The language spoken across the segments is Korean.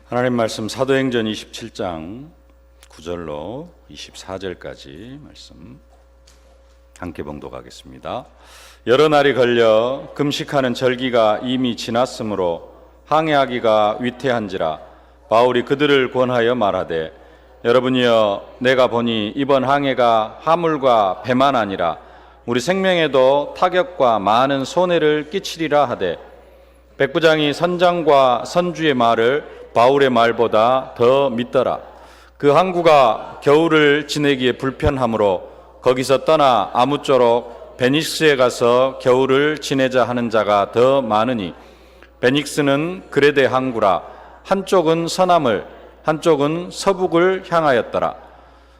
하나님 말씀 사도행전 27장 9절로 24절까지 말씀 함께 봉독하겠습니다. 여러 날이 걸려 금식하는 절기가 이미 지났으므로 항해하기가 위태한지라 바울이 그들을 권하여 말하되, 여러분이여, 내가 보니 이번 항해가 화물과 배만 아니라 우리 생명에도 타격과 많은 손해를 끼치리라 하되, 백부장이 선장과 선주의 말을 바울의 말보다 더 믿더라. 그 항구가 겨울을 지내기에 불편하므로 거기서 떠나 아무쪼록 베닉스에 가서 겨울을 지내자 하는 자가 더 많으니, 베닉스는 그레데 항구라. 한쪽은 서남을, 한쪽은 서북을 향하였더라.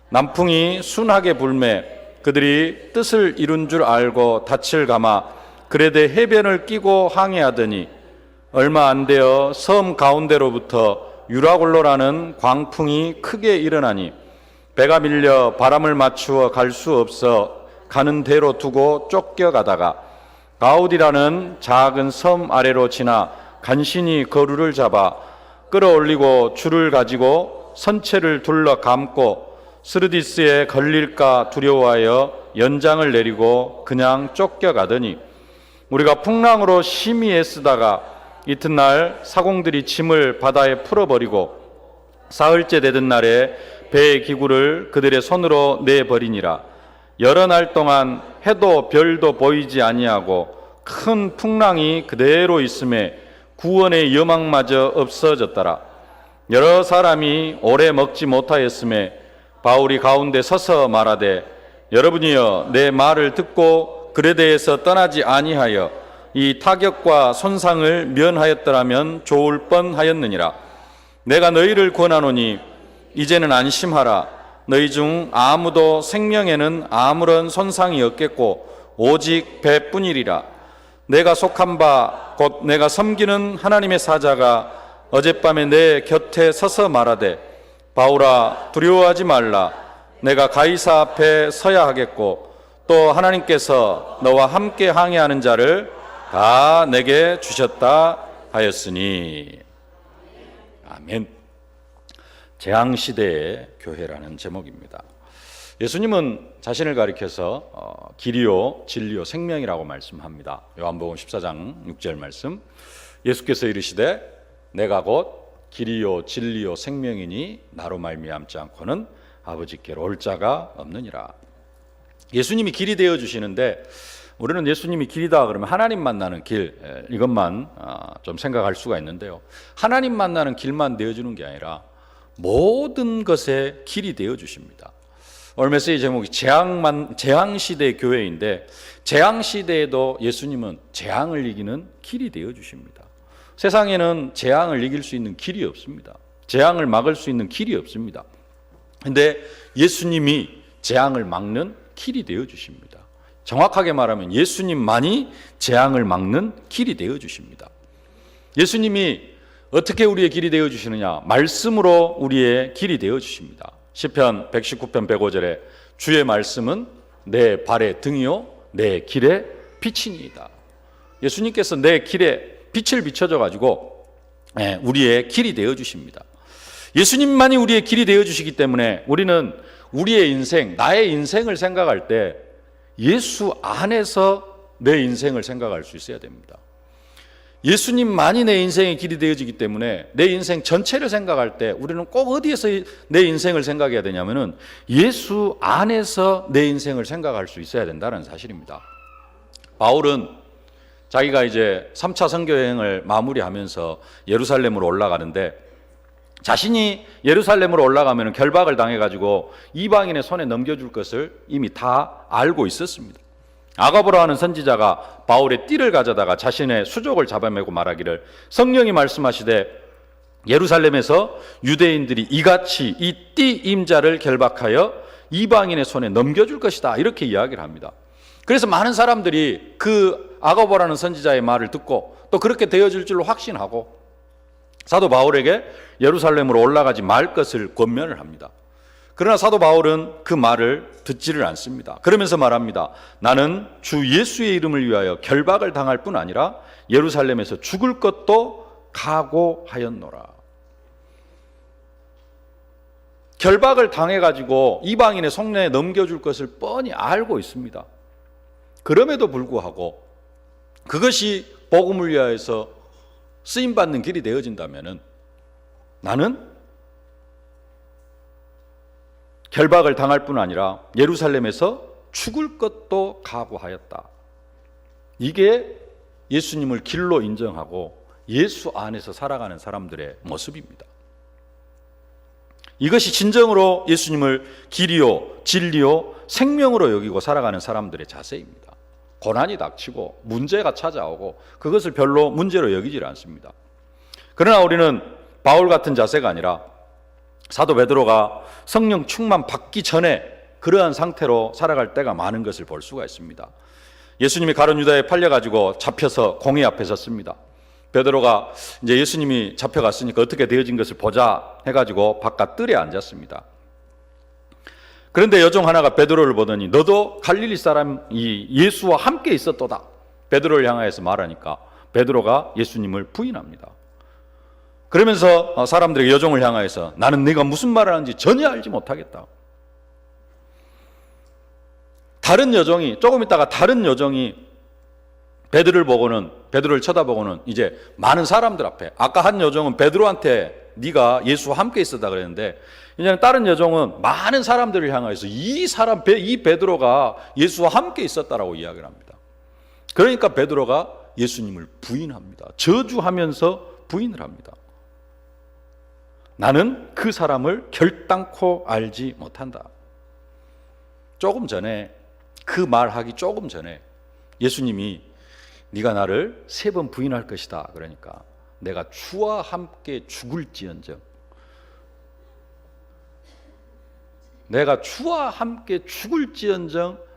남풍이 순하게 불매 그들이 뜻을 이룬 줄 알고 닻을 감아 그레데 해변을 끼고 항해하더니, 얼마 안 되어 섬 가운데로부터 유라굴로라는 광풍이 크게 일어나니 배가 밀려 바람을 맞추어 갈 수 없어 가는 대로 두고 쫓겨가다가 가우디라는 작은 섬 아래로 지나 간신히 거루를 잡아 끌어올리고 줄을 가지고 선체를 둘러 감고 스르디스에 걸릴까 두려워하여 연장을 내리고 그냥 쫓겨가더니, 우리가 풍랑으로 심히 애쓰다가 이튿날 사공들이 짐을 바다에 풀어버리고 사흘째 되던 날에 배의 기구를 그들의 손으로 내버리니라. 여러 날 동안 해도 별도 보이지 아니하고 큰 풍랑이 그대로 있음에 구원의 여망마저 없어졌더라. 여러 사람이 오래 먹지 못하였음에 바울이 가운데 서서 말하되, 여러분이여, 내 말을 듣고 그레데에서 떠나지 아니하여 이 타격과 손상을 면하였더라면 좋을 뻔하였느니라. 내가 너희를 권하노니 이제는 안심하라. 너희 중 아무도 생명에는 아무런 손상이 없겠고 오직 배뿐이리라. 내가 속한 바 곧 내가 섬기는 하나님의 사자가 어젯밤에 내 곁에 서서 말하되, 바울아, 두려워하지 말라. 내가 가이사 앞에 서야 하겠고 또 하나님께서 너와 함께 항해하는 자를 다 내게 주셨다 하였으니. 아멘. 재앙시대의 교회라는 제목입니다. 예수님은 자신을 가리켜서 길이요 진리요 생명이라고 말씀합니다. 요한복음 14장 6절 말씀, 예수께서 이르시되 내가 곧 길이요 진리요 생명이니 나로 말미암지 않고는 아버지께로 올 자가 없느니라. 예수님이 길이 되어 주시는데, 우리는 예수님이 길이다 그러면 하나님 만나는 길, 이것만 좀 생각할 수가 있는데요, 하나님 만나는 길만 되어주는 게 아니라 모든 것에 길이 되어주십니다. 오늘 메시지 제목이 재앙시대 교회인데, 재앙시대에도 예수님은 재앙을 이기는 길이 되어주십니다. 세상에는 재앙을 이길 수 있는 길이 없습니다. 재앙을 막을 수 있는 길이 없습니다. 그런데 예수님이 재앙을 막는 길이 되어주십니다. 정확하게 말하면 예수님만이 재앙을 막는 길이 되어주십니다. 예수님이 어떻게 우리의 길이 되어주시느냐? 말씀으로 우리의 길이 되어주십니다. 시편 119편 105절에 주의 말씀은 내 발의 등이요 내 길의 빛이니이다. 예수님께서 내 길에 빛을 비춰줘 가지고 우리의 길이 되어주십니다. 예수님만이 우리의 길이 되어주시기 때문에 우리는 우리의 인생, 나의 인생을 생각할 때 예수 안에서 내 인생을 생각할 수 있어야 됩니다. 예수님만이 내 인생의 길이 되어지기 때문에 내 인생 전체를 생각할 때 우리는 꼭 어디에서 내 인생을 생각해야 되냐면은 예수 안에서 내 인생을 생각할 수 있어야 된다는 사실입니다. 바울은 자기가 이제 3차 선교여행을 마무리하면서 예루살렘으로 올라가는데, 자신이 예루살렘으로 올라가면 결박을 당해가지고 이방인의 손에 넘겨줄 것을 이미 다 알고 있었습니다. 아가보라 하는 선지자가 바울의 띠를 가져다가 자신의 수족을 잡아매고 말하기를, 성령이 말씀하시되 예루살렘에서 유대인들이 이같이 이 띠 임자를 결박하여 이방인의 손에 넘겨줄 것이다, 이렇게 이야기를 합니다. 그래서 많은 사람들이 그 아가보라는 선지자의 말을 듣고 또 그렇게 되어질 줄로 확신하고 사도 바울에게 예루살렘으로 올라가지 말 것을 권면을 합니다. 그러나 사도 바울은 그 말을 듣지를 않습니다. 그러면서 말합니다. 나는 주 예수의 이름을 위하여 결박을 당할 뿐 아니라 예루살렘에서 죽을 것도 각오하였노라. 결박을 당해가지고 이방인의 속내에 넘겨줄 것을 뻔히 알고 있습니다. 그럼에도 불구하고 그것이 복음을 위하여서 쓰임받는 길이 되어진다면 나는 결박을 당할 뿐 아니라 예루살렘에서 죽을 것도 각오하였다. 이게 예수님을 길로 인정하고 예수 안에서 살아가는 사람들의 모습입니다. 이것이 진정으로 예수님을 길이요, 진리요, 생명으로 여기고 살아가는 사람들의 자세입니다. 고난이 닥치고 문제가 찾아오고 그것을 별로 문제로 여기질 않습니다. 그러나 우리는 바울 같은 자세가 아니라 사도 베드로가 성령 충만 받기 전에 그러한 상태로 살아갈 때가 많은 것을 볼 수가 있습니다. 예수님이 가룟 유다에 팔려가지고 잡혀서 공회 앞에 섰습니다. 베드로가 이제 예수님이 잡혀갔으니까 어떻게 되어진 것을 보자 해가지고 바깥 뜰에 앉았습니다. 그런데 여종 하나가 베드로를 보더니 너도 갈릴리 사람이 예수와 함께 있었도다. 베드로를 향하여서 말하니까 베드로가 예수님을 부인합니다. 그러면서 사람들에게 여종을 향하여서 나는 네가 무슨 말을 하는지 전혀 알지 못하겠다. 다른 여종이 조금 있다가 다른 여종이 베드로를 쳐다보고는 이제 많은 사람들 앞에 아까 한 여종은 베드로한테 네가 예수와 함께 있었다 그랬는데 이제는 다른 여종은 많은 사람들을 향해서 이 베드로가 예수와 함께 있었다라고 이야기를 합니다. 그러니까 베드로가 예수님을 부인합니다. 저주하면서 부인을 합니다. 나는 그 사람을 결단코 알지 못한다. 조금 전에 그 말하기 조금 전에 예수님이 네가 나를 3번 부인할 것이다 그러니까 내가 주와 함께 죽을지언정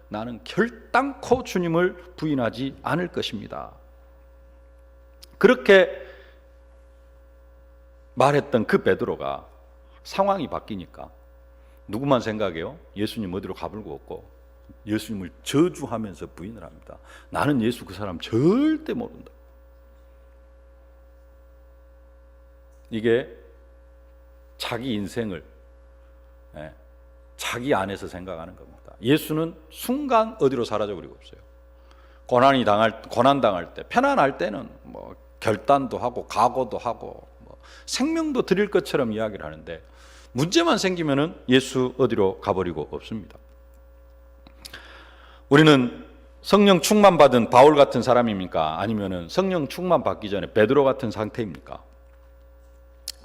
나는 결단코 주님을 부인하지 않을 것입니다. 그렇게 말했던 그 베드로가 상황이 바뀌니까 누구만 생각해요? 예수님 어디로 가불고 없고 예수님을 저주하면서 부인을 합니다. 나는 예수 그 사람 절대 모른다. 이게 자기 인생을 자기 안에서 생각하는 겁니다. 예수는 순간 어디로 사라져버리고 없어요. 고난 당할 때, 편안할 때는 뭐 결단도 하고 각오도 하고 뭐 생명도 드릴 것처럼 이야기를 하는데 문제만 생기면은 예수 어디로 가버리고 없습니다. 우리는 성령 충만 받은 바울 같은 사람입니까? 아니면은 성령 충만 받기 전에 베드로 같은 상태입니까?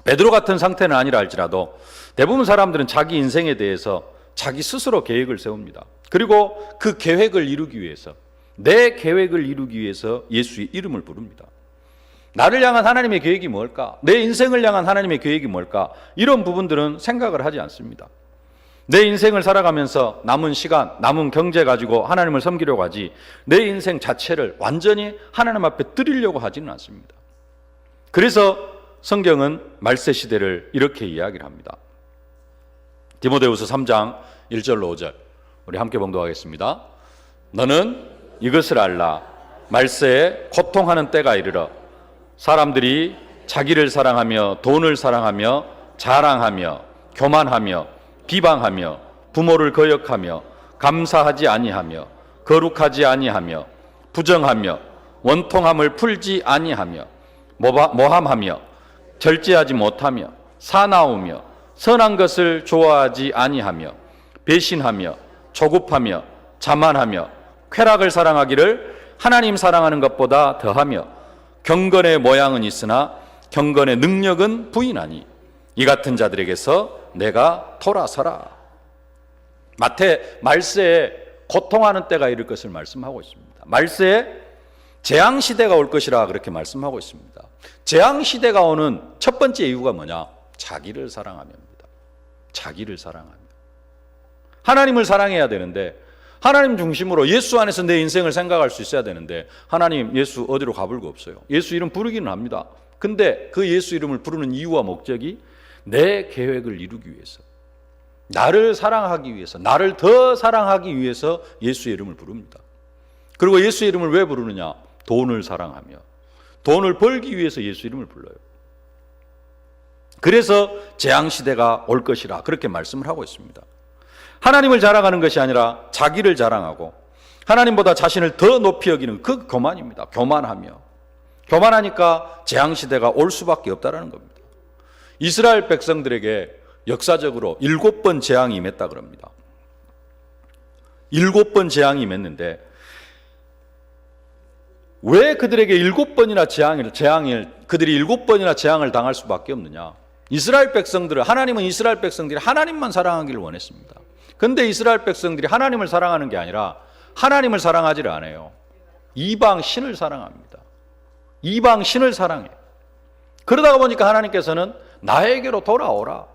베드로 같은 상태는 아니라 할지라도 대부분 사람들은 자기 인생에 대해서 자기 스스로 계획을 세웁니다. 그리고 그 계획을 이루기 위해서 내 계획을 이루기 위해서 예수의 이름을 부릅니다. 나를 향한 하나님의 계획이 뭘까? 내 인생을 향한 하나님의 계획이 뭘까? 이런 부분들은 생각을 하지 않습니다. 내 인생을 살아가면서 남은 시간, 남은 경제 가지고 하나님을 섬기려고 하지 내 인생 자체를 완전히 하나님 앞에 드리려고 하지는 않습니다. 그래서 성경은 말세 시대를 이렇게 이야기를 합니다. 디모데후서 3장 1절로 5절 우리 함께 봉독하겠습니다. 너는 이것을 알라. 말세에 고통하는 때가 이르러 사람들이 자기를 사랑하며 돈을 사랑하며 자랑하며 교만하며 비방하며 부모를 거역하며 감사하지 아니하며 거룩하지 아니하며 부정하며 원통함을 풀지 아니하며 모함하며 절제하지 못하며 사나우며 선한 것을 좋아하지 아니하며 배신하며 조급하며 자만하며 쾌락을 사랑하기를 하나님 사랑하는 것보다 더하며 경건의 모양은 있으나 경건의 능력은 부인하니 이 같은 자들에게서 내가 돌아서라. 말세에 고통하는 때가 이를 것을 말씀하고 있습니다. 말세에 재앙시대가 올 것이라 그렇게 말씀하고 있습니다. 재앙시대가 오는 첫 번째 이유가 뭐냐? 자기를 사랑하며입니다. 자기를 사랑하며. 하나님을 사랑해야 되는데 하나님 중심으로 예수 안에서 내 인생을 생각할 수 있어야 되는데 하나님 예수 어디로 가불고 없어요. 예수 이름 부르기는 합니다. 근데 그 예수 이름을 부르는 이유와 목적이 내 계획을 이루기 위해서, 나를 사랑하기 위해서, 나를 더 사랑하기 위해서 예수의 이름을 부릅니다. 그리고 예수의 이름을 왜 부르느냐? 돈을 사랑하며 돈을 벌기 위해서 예수 이름을 불러요. 그래서 재앙시대가 올 것이라 그렇게 말씀을 하고 있습니다. 하나님을 자랑하는 것이 아니라 자기를 자랑하고 하나님보다 자신을 더 높이 여기는 그 교만입니다. 교만하니까 재앙시대가 올 수밖에 없다는 겁니다. 이스라엘 백성들에게 역사적으로 7번 재앙이 임했다 그럽니다. 7번 재앙이 임했는데 왜 그들에게 7번이나 그들이 7번이나 재앙을 당할 수밖에 없느냐? 하나님은 이스라엘 백성들이 하나님만 사랑하기를 원했습니다. 그런데 이스라엘 백성들이 하나님을 사랑하는 게 아니라 하나님을 사랑하지를 않아요. 이방 신을 사랑합니다. 이방 신을 사랑해. 그러다 보니까 하나님께서는 나에게로 돌아오라.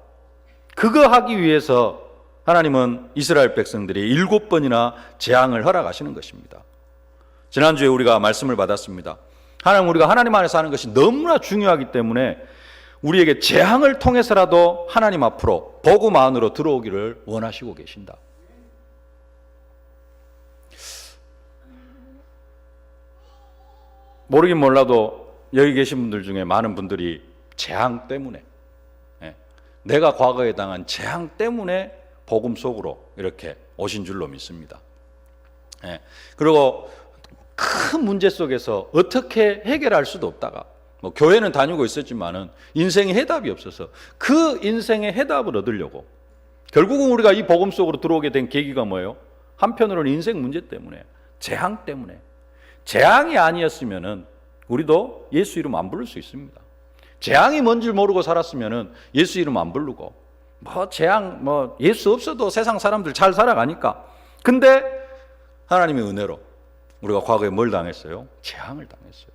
그거 하기 위해서 하나님은 이스라엘 백성들이 7번이나 재앙을 허락하시는 것입니다. 지난주에 우리가 말씀을 받았습니다. 우리가 하나님 안에 사는 것이 너무나 중요하기 때문에 우리에게 재앙을 통해서라도 하나님 앞으로 복음 안으로 들어오기를 원하시고 계신다. 모르긴 몰라도 여기 계신 분들 중에 많은 분들이 재앙 때문에, 내가 과거에 당한 재앙 때문에 복음 속으로 이렇게 오신 줄로 믿습니다. 그리고 큰 문제 속에서 어떻게 해결할 수도 없다가 교회는 다니고 있었지만은 인생의 해답이 없어서 그 인생의 해답을 얻으려고 결국은 우리가 이 복음 속으로 들어오게 된 계기가 뭐예요? 한편으로는 인생 문제 때문에, 재앙 때문에. 재앙이 아니었으면은 우리도 예수 이름 안 부를 수 있습니다. 재앙이 뭔지 모르고 살았으면은 예수 이름 안 부르고 예수 없어도 세상 사람들 잘 살아가니까. 근데 하나님의 은혜로 우리가 과거에 뭘 당했어요? 재앙을 당했어요.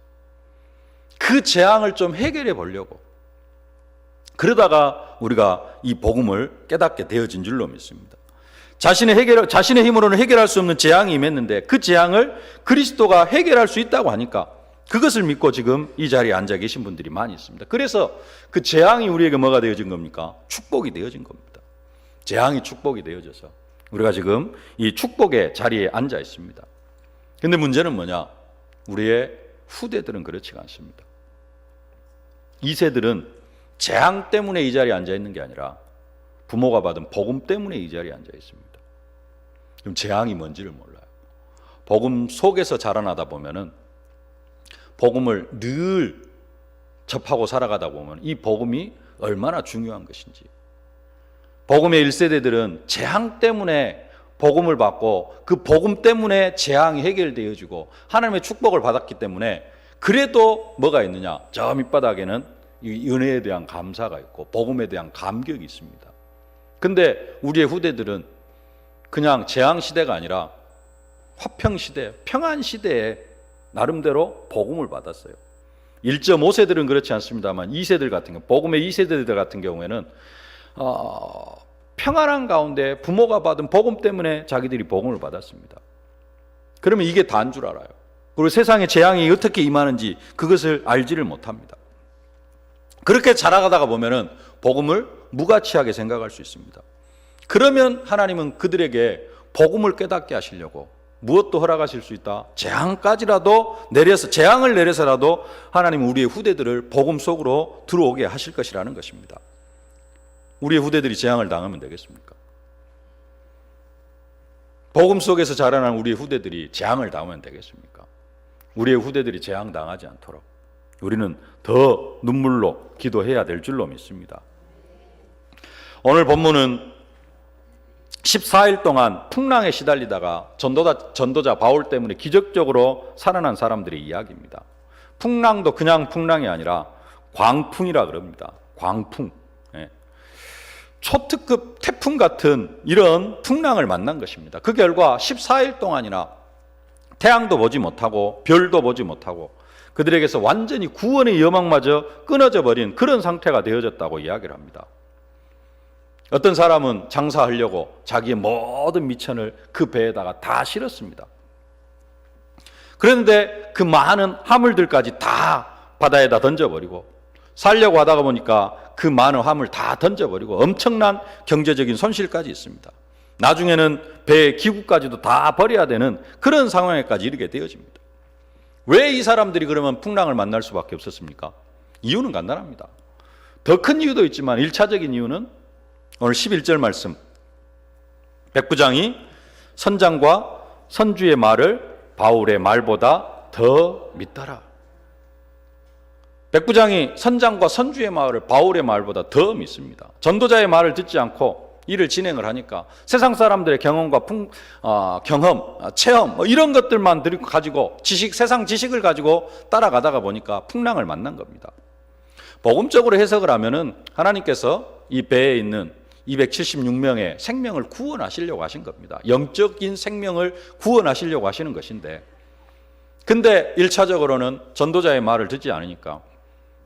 그 재앙을 좀 해결해 보려고 그러다가 우리가 이 복음을 깨닫게 되어진 줄로 믿습니다. 자신의 힘으로는 해결할 수 없는 재앙이 임했는데 그 재앙을 그리스도가 해결할 수 있다고 하니까 그것을 믿고 지금 이 자리에 앉아 계신 분들이 많이 있습니다. 그래서 그 재앙이 우리에게 뭐가 되어진 겁니까? 축복이 되어진 겁니다. 재앙이 축복이 되어져서 우리가 지금 이 축복의 자리에 앉아 있습니다. 근데 문제는 뭐냐? 우리의 후대들은 그렇지가 않습니다. 2세들은 재앙 때문에 이 자리에 앉아 있는 게 아니라 부모가 받은 복음 때문에 이 자리에 앉아 있습니다. 그럼 재앙이 뭔지를 몰라요. 복음 속에서 자라나다 보면은 복음을 늘 접하고 살아가다 보면 이 복음이 얼마나 중요한 것인지. 복음의 1세대들은 재앙 때문에 복음을 받고 그 복음 때문에 재앙이 해결되어지고 하나님의 축복을 받았기 때문에 그래도 뭐가 있느냐? 저 밑바닥에는 이 은혜에 대한 감사가 있고 복음에 대한 감격이 있습니다. 근데 우리의 후대들은 그냥 재앙 시대가 아니라 화평 시대, 평안 시대에 나름대로 복음을 받았어요. 1.5세들은 그렇지 않습니다만 2세들 같은 경우, 복음의 2세대들 같은 경우에는 평안한 가운데 부모가 받은 복음 때문에 자기들이 복음을 받았습니다. 그러면 이게 다인 줄 알아요. 그리고 세상에 재앙이 어떻게 임하는지 그것을 알지를 못합니다. 그렇게 자라가다가 보면은 복음을 무가치하게 생각할 수 있습니다. 그러면 하나님은 그들에게 복음을 깨닫게 하시려고 무엇도 허락하실 수 있다. 재앙을 내려서라도 하나님은 우리의 후대들을 복음 속으로 들어오게 하실 것이라는 것입니다. 우리의 후대들이 재앙을 당하면 되겠습니까? 복음 속에서 자라난 우리의 후대들이 재앙을 당하면 되겠습니까? 우리의 후대들이 재앙 당하지 않도록 우리는 더 눈물로 기도해야 될 줄로 믿습니다. 오늘 본문은 14일 동안 풍랑에 시달리다가 전도자 바울 때문에 기적적으로 살아난 사람들의 이야기입니다. 풍랑도 그냥 풍랑이 아니라 광풍이라 그럽니다. 광풍. 초특급 태풍 같은 이런 풍랑을 만난 것입니다. 그 결과 14일 동안이나 태양도 보지 못하고 별도 보지 못하고 그들에게서 완전히 구원의 여망마저 끊어져 버린 그런 상태가 되어졌다고 이야기를 합니다. 어떤 사람은 장사하려고 자기의 모든 미천을 그 배에다가 다 실었습니다. 그런데 그 많은 화물들까지 다 바다에다 던져버리고 살려고 하다가 보니까 그 많은 화물 다 던져버리고 엄청난 경제적인 손실까지 있습니다. 나중에는 배의 기구까지도 다 버려야 되는 그런 상황에까지 이르게 되어집니다. 왜 이 사람들이 그러면 풍랑을 만날 수밖에 없었습니까? 이유는 간단합니다. 더 큰 이유도 있지만 1차적인 이유는 오늘 11절 말씀, 백부장이 선장과 선주의 말을 바울의 말보다 더 믿더라. 백부장이 선장과 선주의 말을 바울의 말보다 더 믿습니다. 전도자의 말을 듣지 않고 일을 진행을 하니까 세상 사람들의 경험과 경험, 체험 이런 것들만 가지고 세상 지식을 가지고 따라가다가 보니까 풍랑을 만난 겁니다. 복음적으로 해석을 하면은 하나님께서 이 배에 있는 276명의 생명을 구원하시려고 하신 겁니다. 영적인 생명을 구원하시려고 하시는 것인데, 근데 1차적으로는 전도자의 말을 듣지 않으니까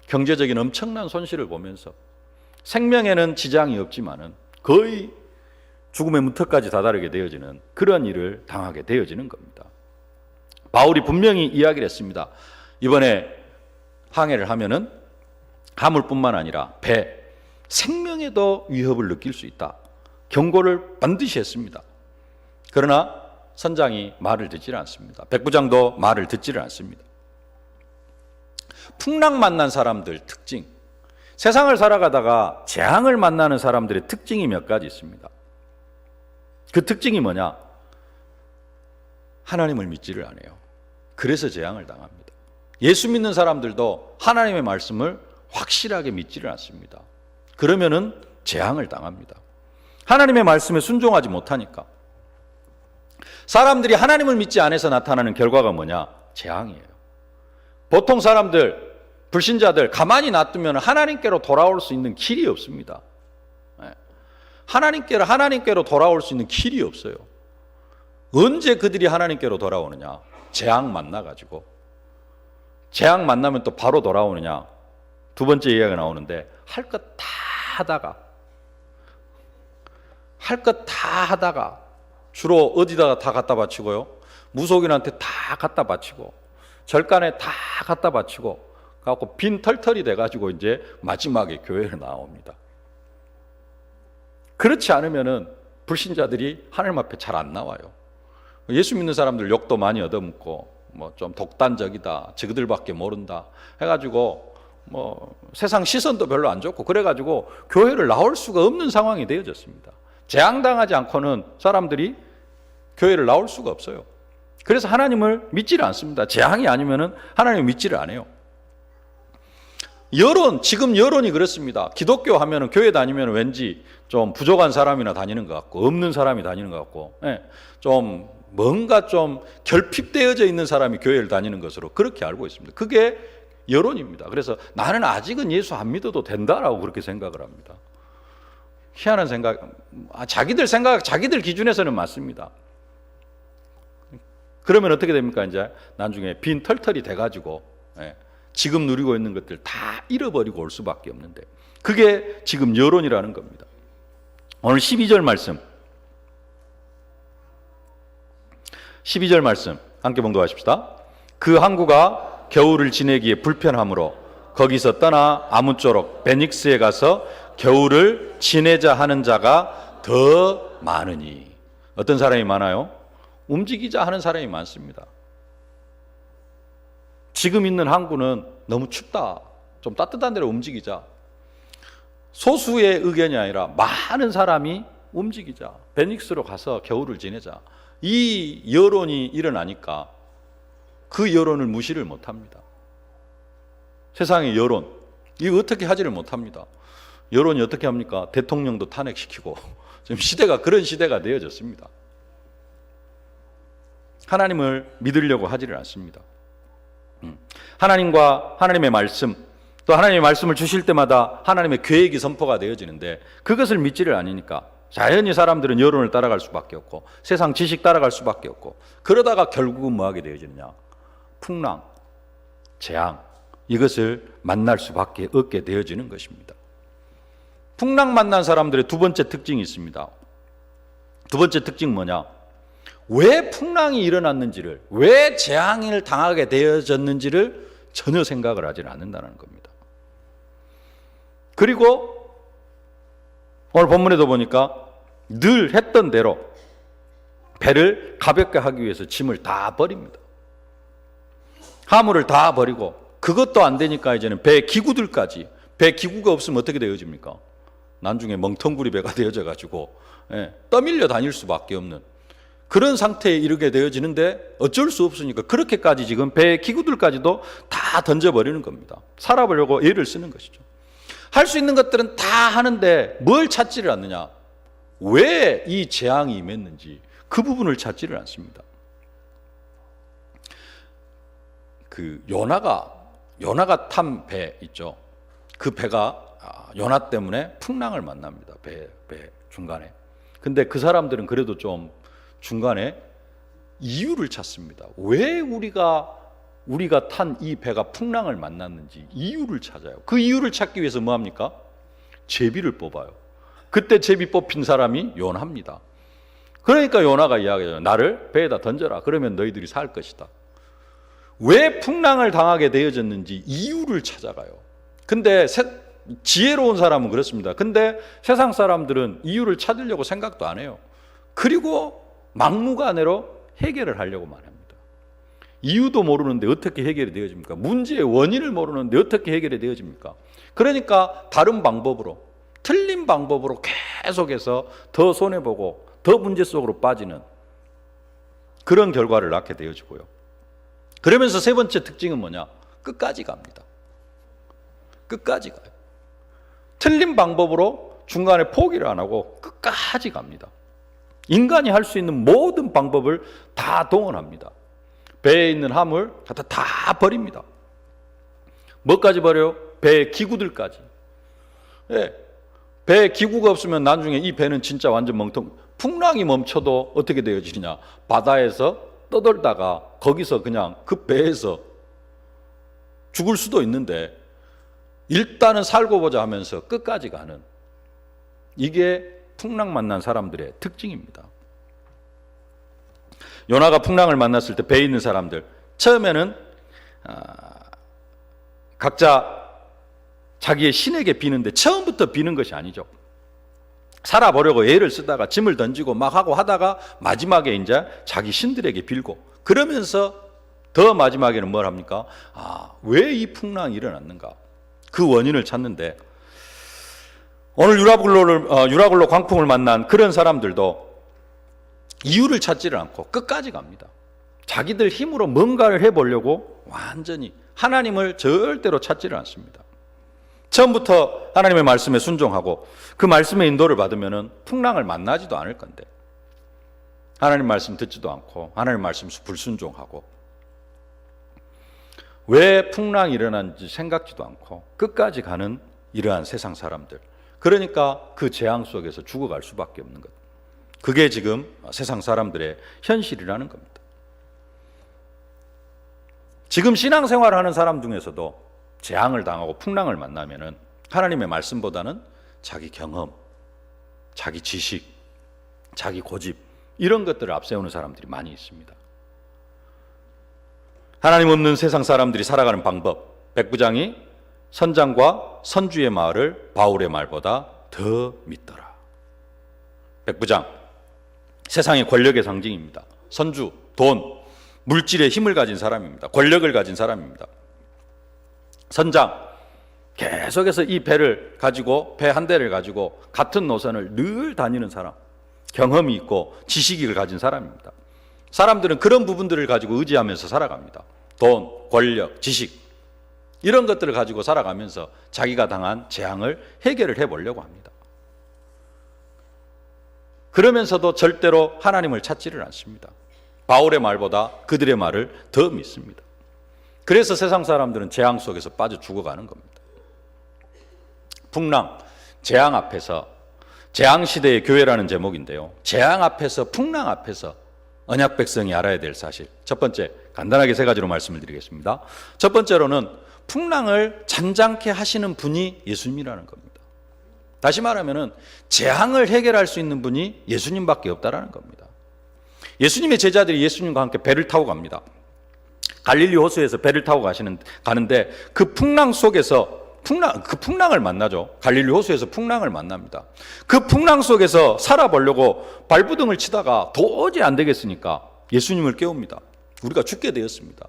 경제적인 엄청난 손실을 보면서 생명에는 지장이 없지만은 거의 죽음의 문턱까지 다다르게 되어지는 그런 일을 당하게 되어지는 겁니다. 바울이 분명히 이야기를 했습니다. 이번에 항해를 하면은 화물뿐만 아니라 배, 생명에도 위협을 느낄 수 있다. 경고를 반드시 했습니다. 그러나 선장이 말을 듣지를 않습니다. 백부장도 말을 듣지를 않습니다. 풍랑 만난 사람들 특징, 세상을 살아가다가 재앙을 만나는 사람들의 특징이 몇 가지 있습니다. 그 특징이 뭐냐? 하나님을 믿지를 않아요. 그래서 재앙을 당합니다. 예수 믿는 사람들도 하나님의 말씀을 확실하게 믿지를 않습니다. 그러면은 재앙을 당합니다. 하나님의 말씀에 순종하지 못하니까. 사람들이 하나님을 믿지 않아서 나타나는 결과가 뭐냐? 재앙이에요. 보통 사람들, 불신자들 가만히 놔두면 하나님께로 돌아올 수 있는 길이 없습니다. 하나님께로 돌아올 수 있는 길이 없어요. 언제 그들이 하나님께로 돌아오느냐? 재앙 만나가지고. 재앙 만나면 또 바로 돌아오느냐? 두 번째 이야기가 나오는데, 할 것 다 하다가 주로 어디다가 다 갖다 바치고요? 무속인한테 다 갖다 바치고 절간에 다 갖다 바치고 갖고 빈 털털이 돼가지고 이제 마지막에 교회로 나옵니다. 그렇지 않으면은 불신자들이 하나님 앞에 잘 안 나와요. 예수 믿는 사람들 욕도 많이 얻어먹고 뭐 좀 독단적이다, 저들밖에 모른다 해가지고 뭐 세상 시선도 별로 안 좋고 그래가지고 교회를 나올 수가 없는 상황이 되어졌습니다. 재앙당하지 않고는 사람들이 교회를 나올 수가 없어요. 그래서 하나님을 믿지를 않습니다. 재앙이 아니면은 하나님을 믿지를 않아요. 지금 여론이 그렇습니다. 기독교 하면은 교회 다니면 왠지 좀 부족한 사람이나 다니는 것 같고 없는 사람이 다니는 것 같고 좀 뭔가 좀 결핍되어져 있는 사람이 교회를 다니는 것으로 그렇게 알고 있습니다. 그게 여론입니다. 그래서 나는 아직은 예수 안 믿어도 된다라고 그렇게 생각을 합니다. 희한한 생각, 자기들 기준에서는 맞습니다. 그러면 어떻게 됩니까? 이제 나중에 빈 털털이 돼가지고 지금 누리고 있는 것들 다 잃어버리고 올 수밖에 없는데, 그게 지금 여론이라는 겁니다. 오늘 12절 말씀 함께 봉독하십시다. 그 항구가 겨울을 지내기에 불편하므로 거기서 떠나 아무쪼록 베닉스에 가서 겨울을 지내자 하는 자가 더 많으니. 어떤 사람이 많아요? 움직이자 하는 사람이 많습니다. 지금 있는 항구는 너무 춥다, 좀 따뜻한 데로 움직이자. 소수의 의견이 아니라 많은 사람이 움직이자, 베닉스로 가서 겨울을 지내자. 이 여론이 일어나니까 그 여론을 무시를 못합니다. 세상의 여론, 이거 어떻게 하지를 못합니다. 여론이 어떻게 합니까? 대통령도 탄핵시키고 지금 시대가 그런 시대가 되어졌습니다. 하나님을 믿으려고 하지를 않습니다. 하나님과 하나님의 말씀, 또 하나님의 말씀을 주실 때마다 하나님의 계획이 선포가 되어지는데 그것을 믿지를 않으니까 자연히 사람들은 여론을 따라갈 수밖에 없고 세상 지식 따라갈 수밖에 없고, 그러다가 결국은 뭐 하게 되어지느냐? 풍랑, 재앙, 이것을 만날 수밖에 없게 되어지는 것입니다. 풍랑 만난 사람들의 두 번째 특징이 있습니다. 두 번째 특징 뭐냐? 왜 풍랑이 일어났는지를, 왜 재앙을 당하게 되어졌는지를 전혀 생각을 하지 않는다는 겁니다. 그리고 오늘 본문에도 보니까 늘 했던 대로 배를 가볍게 하기 위해서 짐을 다 버립니다. 화물을 다 버리고, 그것도 안 되니까 이제는 배 기구들까지, 배 기구가 없으면 어떻게 되어집니까? 나중에 멍텅구리 배가 되어져 가지고 떠밀려 다닐 수밖에 없는 그런 상태에 이르게 되어지는데 어쩔 수 없으니까 그렇게까지 지금 배 기구들까지도 다 던져버리는 겁니다. 살아보려고 애를 쓰는 것이죠. 할 수 있는 것들은 다 하는데 뭘 찾지를 않느냐? 왜 이 재앙이 임했는지 그 부분을 찾지를 않습니다. 그 요나가 탄 배 있죠. 그 배가 요나 때문에 풍랑을 만납니다. 배 중간에. 근데 그 사람들은 그래도 좀 중간에 이유를 찾습니다. 왜 우리가 탄 이 배가 풍랑을 만났는지 이유를 찾아요. 그 이유를 찾기 위해서 뭐 합니까? 제비를 뽑아요. 그때 제비 뽑힌 사람이 요나입니다. 그러니까 요나가 이야기해요. 나를 배에다 던져라. 그러면 너희들이 살 것이다. 왜 풍랑을 당하게 되어졌는지 이유를 찾아가요. 근데 지혜로운 사람은 그렇습니다. 근데 세상 사람들은 이유를 찾으려고 생각도 안 해요. 그리고 막무가내로 해결을 하려고만 합니다. 이유도 모르는데 어떻게 해결이 되어집니까? 문제의 원인을 모르는데 어떻게 해결이 되어집니까? 그러니까 다른 방법으로, 틀린 방법으로 계속해서 더 손해보고 더 문제 속으로 빠지는 그런 결과를 낳게 되어지고요. 그러면서 세 번째 특징은 뭐냐? 끝까지 갑니다. 끝까지 가요. 틀린 방법으로 중간에 포기를 안 하고 끝까지 갑니다. 인간이 할 수 있는 모든 방법을 다 동원합니다. 배에 있는 함을 갖다 다 버립니다. 뭐까지 버려요? 배의 기구들까지. 배에 기구가 없으면 나중에 이 배는 진짜 완전 멍텅. 풍랑이 멈춰도 어떻게 되어지느냐? 바다에서 떠돌다가 거기서 그냥 그 배에서 죽을 수도 있는데 일단은 살고 보자 하면서 끝까지 가는 이게 풍랑 만난 사람들의 특징입니다. 요나가 풍랑을 만났을 때 배에 있는 사람들 처음에는 각자 자기의 신에게 비는데 처음부터 비는 것이 아니죠. 살아보려고 애를 쓰다가 짐을 던지고 막 하고 하다가 마지막에 이제 자기 신들에게 빌고 그러면서 더 마지막에는 뭘 합니까? 왜 이 풍랑이 일어났는가? 그 원인을 찾는데 오늘 유라굴로 광풍을 만난 그런 사람들도 이유를 찾지를 않고 끝까지 갑니다. 자기들 힘으로 뭔가를 해보려고 완전히 하나님을 절대로 찾지를 않습니다. 처음부터 하나님의 말씀에 순종하고 그 말씀의 인도를 받으면 풍랑을 만나지도 않을 건데 하나님 말씀 듣지도 않고 하나님 말씀 불순종하고 왜 풍랑이 일어난지 생각지도 않고 끝까지 가는 이러한 세상 사람들, 그러니까 그 재앙 속에서 죽어갈 수밖에 없는 것. 그게 지금 세상 사람들의 현실이라는 겁니다. 지금 신앙생활을 하는 사람 중에서도 재앙을 당하고 풍랑을 만나면은 하나님의 말씀보다는 자기 경험, 자기 지식, 자기 고집 이런 것들을 앞세우는 사람들이 많이 있습니다. 하나님 없는 세상 사람들이 살아가는 방법, 백부장이 선장과 선주의 말을 바울의 말보다 더 믿더라. 백부장, 세상의 권력의 상징입니다. 선주, 돈, 물질의 힘을 가진 사람입니다. 권력을 가진 사람입니다. 선장, 계속해서 이 배를 가지고 배 한 대를 가지고 같은 노선을 늘 다니는 사람, 경험이 있고 지식을 가진 사람입니다. 사람들은 그런 부분들을 가지고 의지하면서 살아갑니다. 돈, 권력, 지식 이런 것들을 가지고 살아가면서 자기가 당한 재앙을 해결을 해보려고 합니다. 그러면서도 절대로 하나님을 찾지를 않습니다. 바울의 말보다 그들의 말을 더 믿습니다. 그래서 세상 사람들은 재앙 속에서 빠져 죽어가는 겁니다. 풍랑, 재앙 앞에서, 재앙 시대의 교회라는 제목인데요. 재앙 앞에서, 풍랑 앞에서 언약 백성이 알아야 될 사실. 첫 번째, 간단하게 세 가지로 말씀을 드리겠습니다. 첫 번째로는 풍랑을 잔잔케 하시는 분이 예수님이라는 겁니다. 다시 말하면 재앙을 해결할 수 있는 분이 예수님밖에 없다라는 겁니다. 예수님의 제자들이 예수님과 함께 배를 타고 갑니다. 갈릴리 호수에서 배를 타고 가는데 그 풍랑 속에서 그 풍랑을 만나죠. 갈릴리 호수에서 풍랑을 만납니다. 그 풍랑 속에서 살아보려고 발부둥을 치다가 도저히 안 되겠으니까 예수님을 깨웁니다. 우리가 죽게 되었습니다.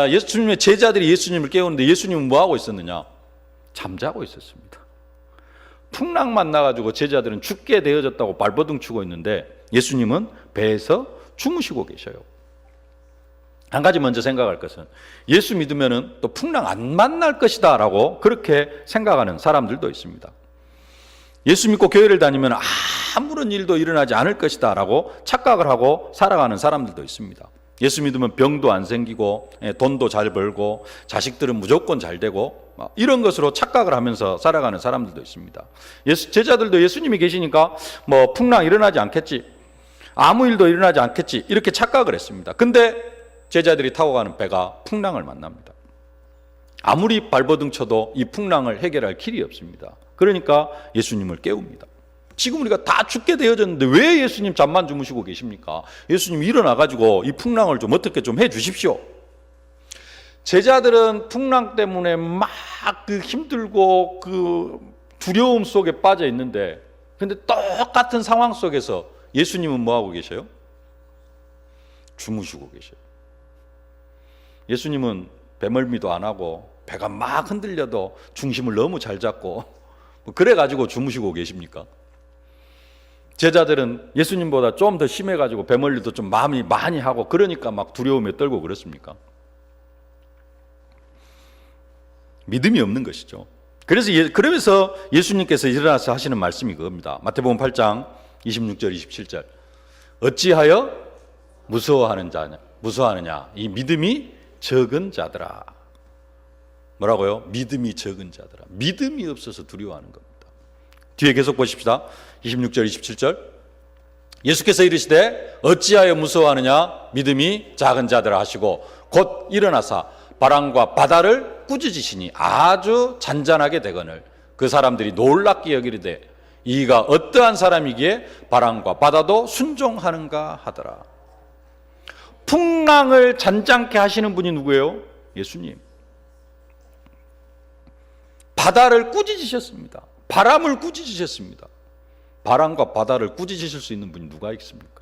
예수님의 제자들이 예수님을 깨우는데 예수님은 뭐 하고 있었느냐? 잠자고 있었습니다. 풍랑 만나가지고 제자들은 죽게 되어졌다고 발버둥 치고 있는데 예수님은 배에서 주무시고 계셔요. 한 가지 먼저 생각할 것은 예수 믿으면은 또 풍랑 안 만날 것이다 라고 그렇게 생각하는 사람들도 있습니다. 예수 믿고 교회를 다니면 아무런 일도 일어나지 않을 것이다 라고 착각을 하고 살아가는 사람들도 있습니다. 예수 믿으면 병도 안 생기고 돈도 잘 벌고 자식들은 무조건 잘 되고 이런 것으로 착각을 하면서 살아가는 사람들도 있습니다. 제자들도 예수님이 계시니까 뭐 풍랑 일어나지 않겠지, 아무 일도 일어나지 않겠지 이렇게 착각을 했습니다. 근데 제자들이 타고 가는 배가 풍랑을 만납니다. 아무리 발버둥 쳐도 이 풍랑을 해결할 길이 없습니다. 그러니까 예수님을 깨웁니다. 지금 우리가 다 죽게 되어졌는데 왜 예수님 잠만 주무시고 계십니까? 예수님 일어나가지고 이 풍랑을 좀 어떻게 좀 해주십시오. 제자들은 풍랑 때문에 막 그 힘들고 그 두려움 속에 빠져 있는데, 근데 똑같은 상황 속에서 예수님은 뭐 하고 계셔요? 주무시고 계셔요. 예수님은 배멀미도 안 하고 배가 막 흔들려도 중심을 너무 잘 잡고 그래가지고 주무시고 계십니까? 제자들은 예수님보다 좀 더 심해가지고 배멀리도 좀 마음이 많이 하고 그러니까 막 두려움에 떨고 그렇습니까? 믿음이 없는 것이죠. 그러면서 예수님께서 일어나서 하시는 말씀이 그겁니다. 마태복음 8장 26절 27절 어찌하여 무서워하느냐 이 믿음이 적은 자들아. 뭐라고요? 믿음이 적은 자들아. 믿음이 없어서 두려워하는 겁니다. 뒤에 계속 보십시다. 26절 27절 예수께서 이르시되 어찌하여 무서워하느냐 믿음이 작은 자들아 하시고 곧 일어나사 바람과 바다를 꾸짖으시니 아주 잔잔하게 되거늘 그 사람들이 놀랍게 여기르되 이가 어떠한 사람이기에 바람과 바다도 순종하는가 하더라. 풍랑을 잔잔케 하시는 분이 누구예요? 예수님. 바다를 꾸짖으셨습니다. 바람을 꾸짖으셨습니다. 바람과 바다를 꾸짖으실 수 있는 분이 누가 있습니까?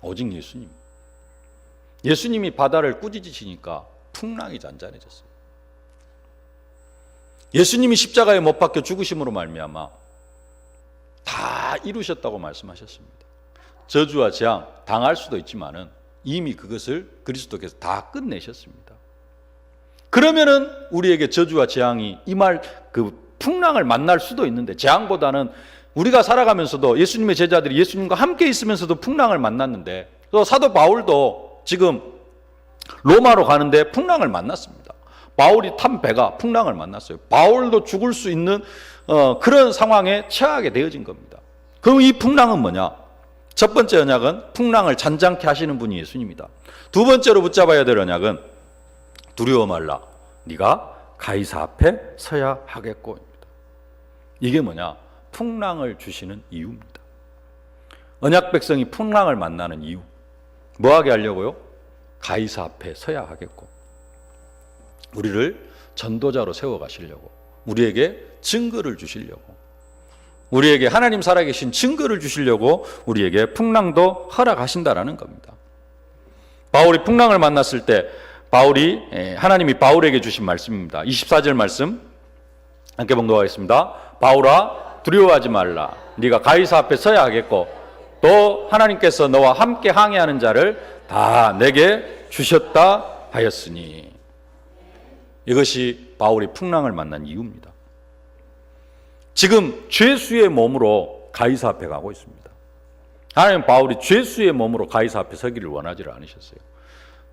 오직 예수님. 예수님이 바다를 꾸짖으시니까 풍랑이 잔잔해졌어요. 예수님이 십자가에 못 박혀 죽으심으로 말미암아 다 이루셨다고 말씀하셨습니다. 저주와 재앙 당할 수도 있지만은 이미 그것을 그리스도께서 다 끝내셨습니다. 그러면은 우리에게 저주와 재앙이 임할 그 풍랑을 만날 수도 있는데, 재앙보다는 우리가 살아가면서도 예수님의 제자들이 예수님과 함께 있으면서도 풍랑을 만났는데, 또 사도 바울도 지금 로마로 가는데 풍랑을 만났습니다. 바울이 탄 배가 풍랑을 만났어요. 바울도 죽을 수 있는 그런 상황에 처하게 되어진 겁니다. 그럼 이 풍랑은 뭐냐? 첫 번째 언약은 풍랑을 잔잔케 하시는 분이 예수님이다. 두 번째로 붙잡아야 될 언약은 두려워 말라, 네가 가이사 앞에 서야 하겠고입니다. 이게 뭐냐? 풍랑을 주시는 이유입니다. 언약 백성이 풍랑을 만나는 이유, 뭐하게 하려고요? 가이사 앞에 서야 하겠고, 우리를 전도자로 세워가시려고, 우리에게 증거를 주시려고, 우리에게 하나님 살아계신 증거를 주시려고 우리에게 풍랑도 허락하신다라는 겁니다. 바울이 풍랑을 만났을 때 하나님이 바울에게 주신 말씀입니다. 24절 말씀 함께 봉독하겠습니다. 바울아 두려워하지 말라, 네가 가이사 앞에 서야 하겠고 또 하나님께서 너와 함께 항해하는 자를 다 내게 주셨다 하였으니. 이것이 바울이 풍랑을 만난 이유입니다. 지금 죄수의 몸으로 가이사 앞에 가고 있습니다. 하나님 바울이 죄수의 몸으로 가이사 앞에 서기를 원하지를 않으셨어요.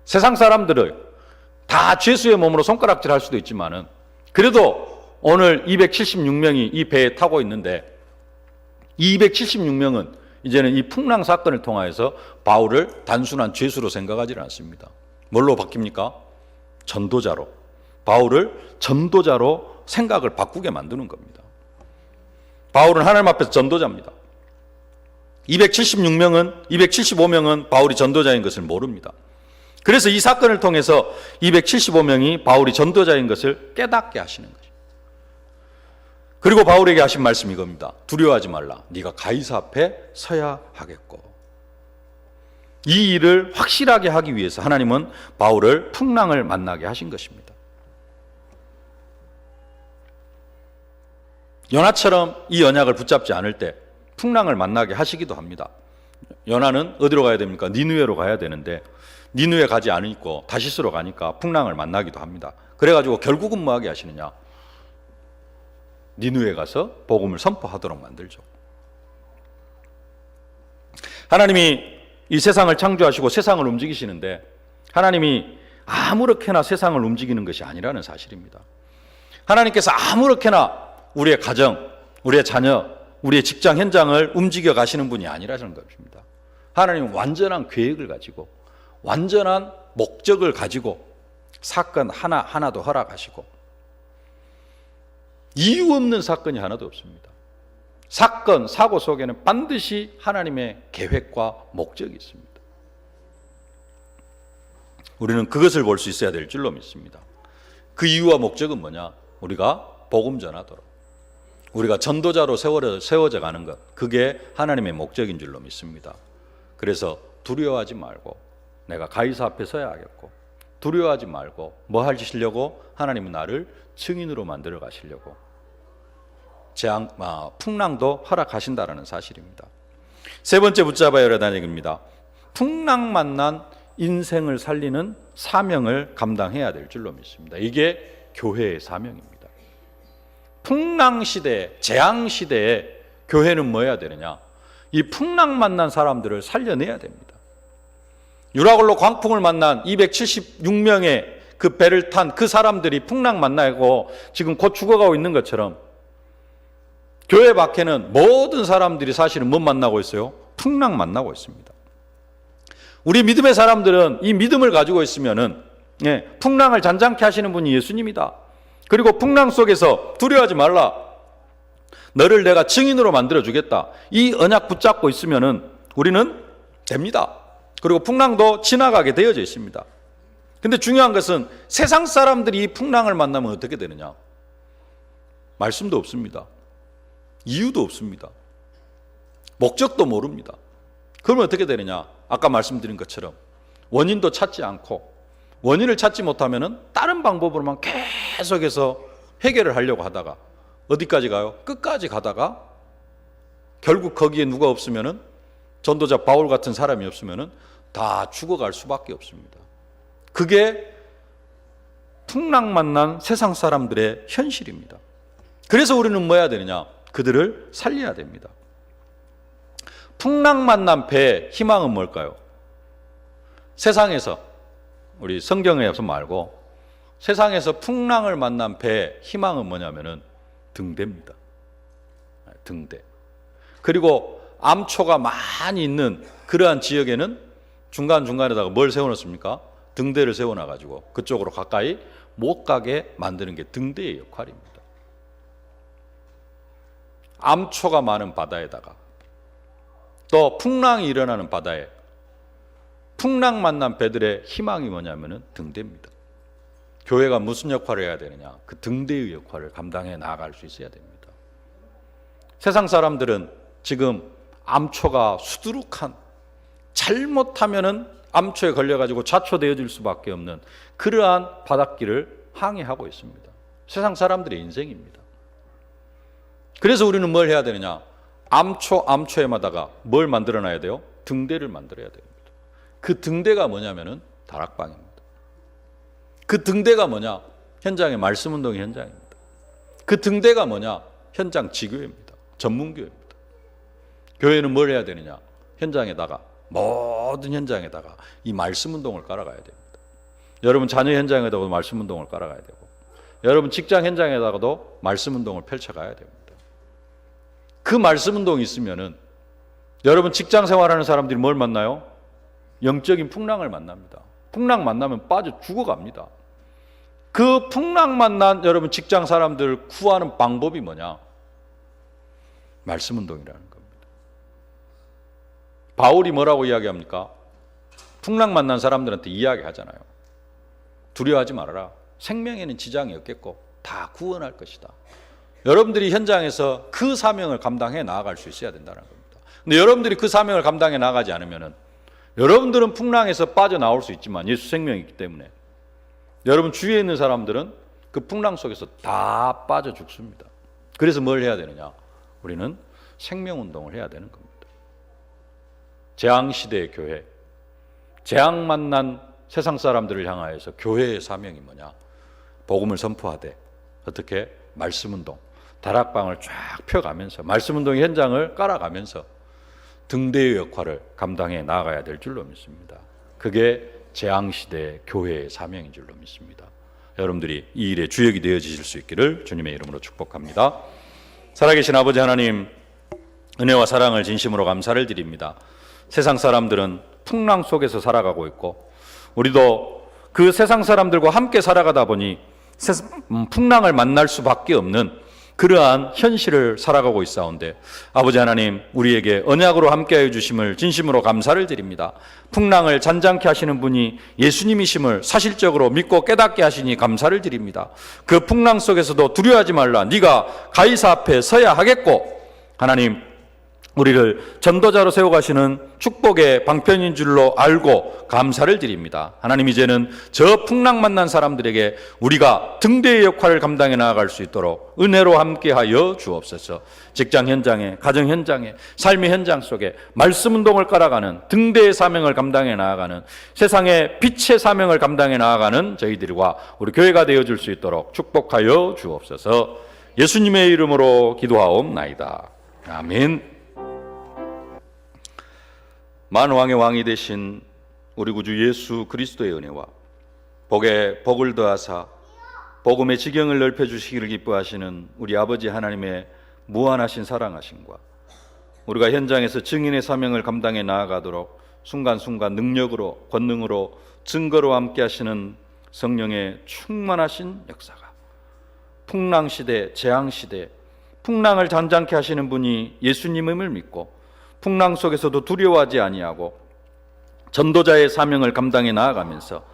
세상 사람들은 다 죄수의 몸으로 손가락질 할 수도 있지만은 그래도 오늘 276명이 이 배에 타고 있는데, 이 276명은 이제는 이 풍랑 사건을 통하여서 바울을 단순한 죄수로 생각하지 않습니다. 뭘로 바뀝니까? 전도자로. 바울을 전도자로 생각을 바꾸게 만드는 겁니다. 바울은 하나님 앞에서 전도자입니다. 275명은 바울이 전도자인 것을 모릅니다. 그래서 이 사건을 통해서 275명이 바울이 전도자인 것을 깨닫게 하시는 것입니다. 그리고 바울에게 하신 말씀이 이겁니다. 두려워하지 말라, 네가 가이사 앞에 서야 하겠고. 이 일을 확실하게 하기 위해서 하나님은 바울을 풍랑을 만나게 하신 것입니다. 요나처럼 이 언약을 붙잡지 않을 때 풍랑을 만나게 하시기도 합니다. 요나는 어디로 가야 됩니까? 니느웨로 가야 되는데 니느웨 가지 않고 다시스로 가니까 풍랑을 만나기도 합니다. 그래가지고 결국은 뭐 하게 하시느냐? 니느웨 가서 복음을 선포하도록 만들죠. 하나님이 이 세상을 창조하시고 세상을 움직이시는데 하나님이 아무렇게나 세상을 움직이는 것이 아니라는 사실입니다. 하나님께서 아무렇게나 우리의 가정, 우리의 자녀, 우리의 직장 현장을 움직여 가시는 분이 아니라는 것입니다. 하나님은 완전한 계획을 가지고 완전한 목적을 가지고 사건 하나하나도 허락하시고 이유 없는 사건이 하나도 없습니다. 사건, 사고 속에는 반드시 하나님의 계획과 목적이 있습니다. 우리는 그것을 볼 수 있어야 될 줄로 믿습니다. 그 이유와 목적은 뭐냐? 우리가 복음 전하도록, 우리가 전도자로 세워져 가는 것, 그게 하나님의 목적인 줄로 믿습니다. 그래서 두려워하지 말고 내가 가이사 앞에 서야겠고, 두려워하지 말고 뭐 하시려고? 하나님은 나를 증인으로 만들어 가시려고 풍랑도 허락하신다라는 사실입니다. 세 번째 붙잡아야 하는 얘기입니다. 풍랑 만난 인생을 살리는 사명을 감당해야 될 줄로 믿습니다. 이게 교회의 사명입니다. 풍랑 시대, 재앙 시대에 교회는 뭐 해야 되느냐? 이 풍랑 만난 사람들을 살려내야 됩니다. 유라굴로 광풍을 만난 276명의 그 배를 탄 그 사람들이 풍랑 만나고 지금 곧 죽어가고 있는 것처럼 교회 밖에는 모든 사람들이 사실은 뭐 만나고 있어요? 풍랑 만나고 있습니다. 우리 믿음의 사람들은 이 믿음을 가지고 있으면은 풍랑을 잔잔케 하시는 분이 예수님이다. 그리고 풍랑 속에서 두려워하지 말라. 너를 내가 증인으로 만들어 주겠다. 이 언약 붙잡고 있으면은 우리는 됩니다. 그리고 풍랑도 지나가게 되어져 있습니다. 근데 중요한 것은 세상 사람들이 이 풍랑을 만나면 어떻게 되느냐? 말씀도 없습니다. 이유도 없습니다. 목적도 모릅니다. 그러면 어떻게 되느냐? 아까 말씀드린 것처럼 원인도 찾지 않고, 원인을 찾지 못하면 다른 방법으로만 계속해서 해결을 하려고 하다가 어디까지 가요? 끝까지 가다가 결국 거기에 누가 없으면, 전도자 바울 같은 사람이 없으면 다 죽어갈 수밖에 없습니다. 그게 풍랑 만난 세상 사람들의 현실입니다. 그래서 우리는 뭐 해야 되느냐? 그들을 살려야 됩니다. 풍랑 만난 배의 희망은 뭘까요? 세상에서, 우리 성경에서 말고 세상에서 풍랑을 만난 배의 희망은 뭐냐면은 등대입니다. 등대. 그리고 암초가 많이 있는 그러한 지역에는 중간중간에다가 뭘 세워놓습니까? 등대를 세워놔가지고 그쪽으로 가까이 못 가게 만드는 게 등대의 역할입니다. 암초가 많은 바다에다가 또 풍랑이 일어나는 바다에 풍랑 만난 배들의 희망이 뭐냐면은 등대입니다. 교회가 무슨 역할을 해야 되느냐? 그 등대의 역할을 감당해 나아갈 수 있어야 됩니다. 세상 사람들은 지금 암초가 수두룩한, 잘못하면은 암초에 걸려가지고 좌초되어질 수밖에 없는 그러한 바닷길을 항해하고 있습니다. 세상 사람들의 인생입니다. 그래서 우리는 뭘 해야 되느냐? 암초에마다가 뭘 만들어놔야 돼요? 등대를 만들어야 됩니다. 그 등대가 뭐냐면은 다락방입니다. 그 등대가 뭐냐? 현장의 말씀운동의 현장입니다. 그 등대가 뭐냐? 현장 지교회입니다. 전문교회입니다. 교회는 뭘 해야 되느냐? 현장에다가, 모든 현장에다가 이 말씀운동을 깔아가야 됩니다. 여러분 자녀 현장에다가도 말씀운동을 깔아가야 되고, 여러분 직장 현장에다가도 말씀운동을 펼쳐가야 됩니다. 그 말씀운동이 있으면은 여러분 직장 생활하는 사람들이 뭘 만나요? 영적인 풍랑을 만납니다. 풍랑 만나면 빠져 죽어갑니다. 그 풍랑 만난 여러분 직장 사람들을 구하는 방법이 뭐냐? 말씀운동이라는 겁니다. 바울이 뭐라고 이야기합니까? 풍랑 만난 사람들한테 이야기하잖아요. 두려워하지 말아라. 생명에는 지장이 없겠고 다 구원할 것이다. 여러분들이 현장에서 그 사명을 감당해 나아갈 수 있어야 된다는 겁니다. 근데 여러분들이 그 사명을 감당해 나가지 않으면은 여러분들은 풍랑에서 빠져나올 수 있지만 예수 생명이 있기 때문에 여러분 주위에 있는 사람들은 그 풍랑 속에서 다 빠져 죽습니다. 그래서 뭘 해야 되느냐? 우리는 생명운동을 해야 되는 겁니다. 재앙시대의 교회, 재앙 만난 세상 사람들을 향하여서 교회의 사명이 뭐냐? 복음을 선포하되 어떻게? 말씀운동, 다락방을 쫙 펴가면서 말씀운동의 현장을 깔아가면서 등대의 역할을 감당해 나아가야 될 줄로 믿습니다. 그게 재앙시대의 교회의 사명인 줄로 믿습니다. 여러분들이 이 일의 주역이 되어지실 수 있기를 주님의 이름으로 축복합니다. 살아계신 아버지 하나님, 은혜와 사랑을 진심으로 감사를 드립니다. 세상 사람들은 풍랑 속에서 살아가고 있고 우리도 그 세상 사람들과 함께 살아가다 보니 풍랑을 만날 수밖에 없는 그러한 현실을 살아가고 있사온데 아버지 하나님, 우리에게 언약으로 함께하여 주심을 진심으로 감사를 드립니다. 풍랑을 잔잔케 하시는 분이 예수님이심을 사실적으로 믿고 깨닫게 하시니 감사를 드립니다. 그 풍랑 속에서도 두려워하지 말라, 네가 가이사 앞에 서야 하겠고, 하나님 우리를 전도자로 세워가시는 축복의 방편인 줄로 알고 감사를 드립니다. 하나님, 이제는 저 풍랑 만난 사람들에게 우리가 등대의 역할을 감당해 나아갈 수 있도록 은혜로 함께하여 주옵소서. 직장 현장에, 가정 현장에, 삶의 현장 속에 말씀 운동을 깔아가는 등대의 사명을 감당해 나아가는, 세상의 빛의 사명을 감당해 나아가는 저희들과 우리 교회가 되어줄 수 있도록 축복하여 주옵소서. 예수님의 이름으로 기도하옵나이다. 아멘. 만왕의 왕이 되신 우리 구주 예수 그리스도의 은혜와 복에 복을 더하사 복음의 지경을 넓혀주시기를 기뻐하시는 우리 아버지 하나님의 무한하신 사랑하심과 우리가 현장에서 증인의 사명을 감당해 나아가도록 순간순간 능력으로, 권능으로, 증거로 함께 하시는 성령의 충만하신 역사가, 풍랑시대, 재앙시대, 풍랑을 잔잔케 하시는 분이 예수님임을 믿고 풍랑 속에서도 두려워하지 아니하고 전도자의 사명을 감당해 나아가면서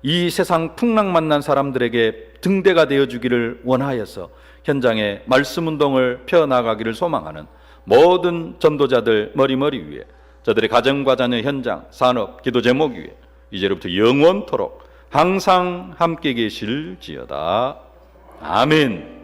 이 세상 풍랑 만난 사람들에게 등대가 되어주기를 원하여서 현장에 말씀운동을 펴나가기를 소망하는 모든 전도자들 머리머리 위에, 저들의 가정과 자녀, 현장, 산업, 기도 제목 위에 이제로부터 영원토록 항상 함께 계실지어다. 아멘.